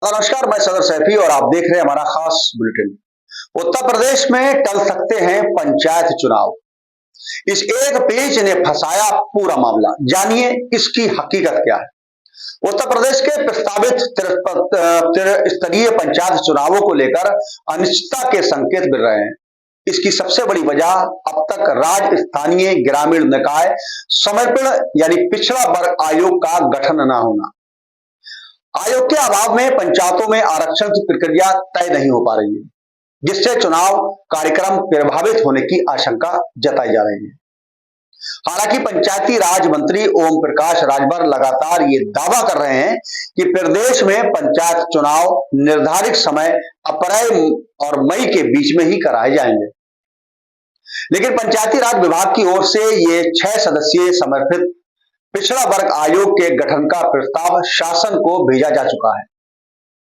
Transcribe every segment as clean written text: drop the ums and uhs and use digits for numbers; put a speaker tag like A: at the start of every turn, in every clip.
A: नमस्कार, मैं सदर सैफी और आप देख रहे हैं हमारा खास बुलेटिन। उत्तर प्रदेश में टल सकते हैं पंचायत चुनाव। इस एक पेज ने फंसाया पूरा मामला। जानिए इसकी हकीकत क्या है। उत्तर प्रदेश के प्रस्तावित त्रिस्तरीय पंचायत चुनावों को लेकर अनिश्चितता के संकेत मिल रहे हैं। इसकी सबसे बड़ी वजह अब तक राज्य स्थानीय ग्रामीण निकाय समर्पण यानी पिछड़ा वर्ग आयोग का गठन न होना। आयोग के अभाव में पंचायतों में आरक्षण की प्रक्रिया तय नहीं हो पा रही है, जिससे चुनाव कार्यक्रम प्रभावित होने की आशंका जताई जा रही है। हालांकि पंचायती राज मंत्री ओम प्रकाश राजभर लगातार ये दावा कर रहे हैं कि प्रदेश में पंचायत चुनाव निर्धारित समय अप्रैल और मई के बीच में ही कराए जाएंगे। लेकिन पंचायती राज विभाग की ओर से ये 6 सदस्यीय समर्पित पिछड़ा वर्ग आयोग के गठन का प्रस्ताव शासन को भेजा जा चुका है,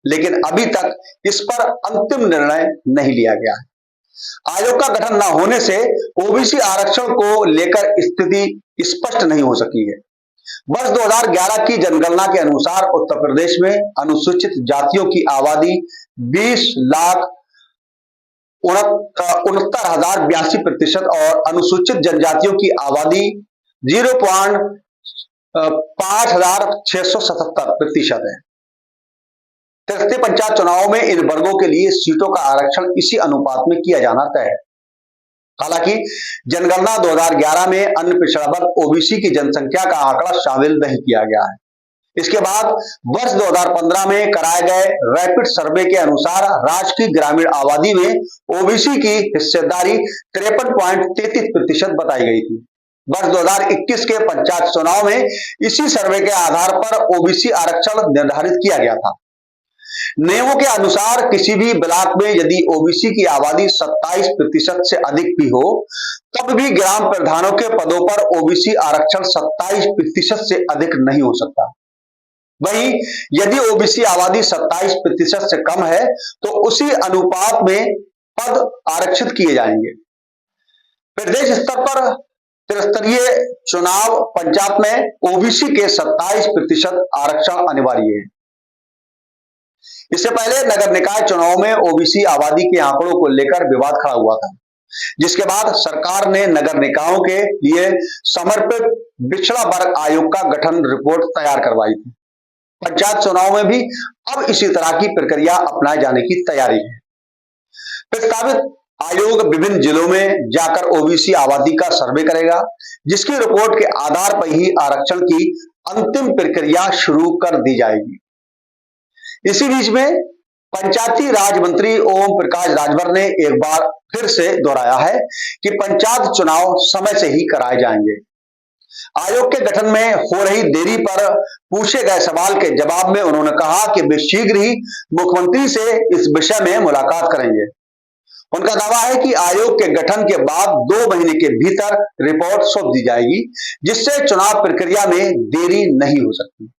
A: लेकिन अभी तक इस पर अंतिम निर्णय नहीं लिया गया है। आयोग का गठन न होने से ओबीसी आरक्षण को लेकर स्थिति स्पष्ट नहीं हो सकी है। वर्ष 2011 की जनगणना के अनुसार उत्तर प्रदेश में अनुसूचित जातियों की आबादी 20,69,082 और अनुसूचित जनजातियों की आबादी 0.5677% है। त्रिस्तरीय पंचायत चुनाव में इन वर्गों के लिए सीटों का आरक्षण इसी अनुपात में किया जाना तय है। हालांकि जनगणना 2011 में अन्य पिछड़ा वर्ग ओबीसी की जनसंख्या का आंकड़ा शामिल नहीं किया गया है। इसके बाद वर्ष 2015 में कराए गए रैपिड सर्वे के अनुसार राज्य की ग्रामीण आबादी में ओबीसी की हिस्सेदारी 53.33% बताई गई थी। वर्ष 2021 के पंचायत चुनाव में इसी सर्वे के आधार पर ओबीसी आरक्षण निर्धारित किया गया था। नियमों के अनुसार किसी भी ब्लॉक में यदि ओबीसी की आबादी 27% से अधिक भी हो, तब भी ग्राम प्रधानों के पदों पर ओबीसी आरक्षण 27% से अधिक नहीं हो सकता। वहीं यदि ओबीसी आबादी 27% से कम है, तो उसी अनुपात में पद आरक्षित किए जाएंगे। प्रदेश स्तर पर त्रिस्तरीय चुनाव पंचायत में ओबीसी के 27% आरक्षण अनिवार्य है। इससे पहले नगर निकाय चुनाव में ओबीसी आबादी के आंकड़ों को लेकर विवाद खड़ा हुआ था, जिसके बाद सरकार ने नगर निकायों के लिए समर्पित पिछड़ा वर्ग आयोग का गठन रिपोर्ट तैयार करवाई थी। पंचायत चुनाव में भी अब इसी तरह की प्रक्रिया अपनाए जाने की तैयारी है। प्रस्तावित आयोग विभिन्न जिलों में जाकर ओबीसी आबादी का सर्वे करेगा, जिसकी रिपोर्ट के आधार पर ही आरक्षण की अंतिम प्रक्रिया शुरू कर दी जाएगी। इसी बीच में पंचायती राज मंत्री ओम प्रकाश राजभर ने एक बार फिर से दोहराया है कि पंचायत चुनाव समय से ही कराए जाएंगे। आयोग के गठन में हो रही देरी पर पूछे गए सवाल के जवाब में उन्होंने कहा कि वे शीघ्र ही मुख्यमंत्री से इस विषय में मुलाकात करेंगे। उनका दावा है कि आयोग के गठन के बाद 2 महीने के भीतर रिपोर्ट सौंप दी जाएगी, जिससे चुनाव प्रक्रिया में देरी नहीं हो सकती।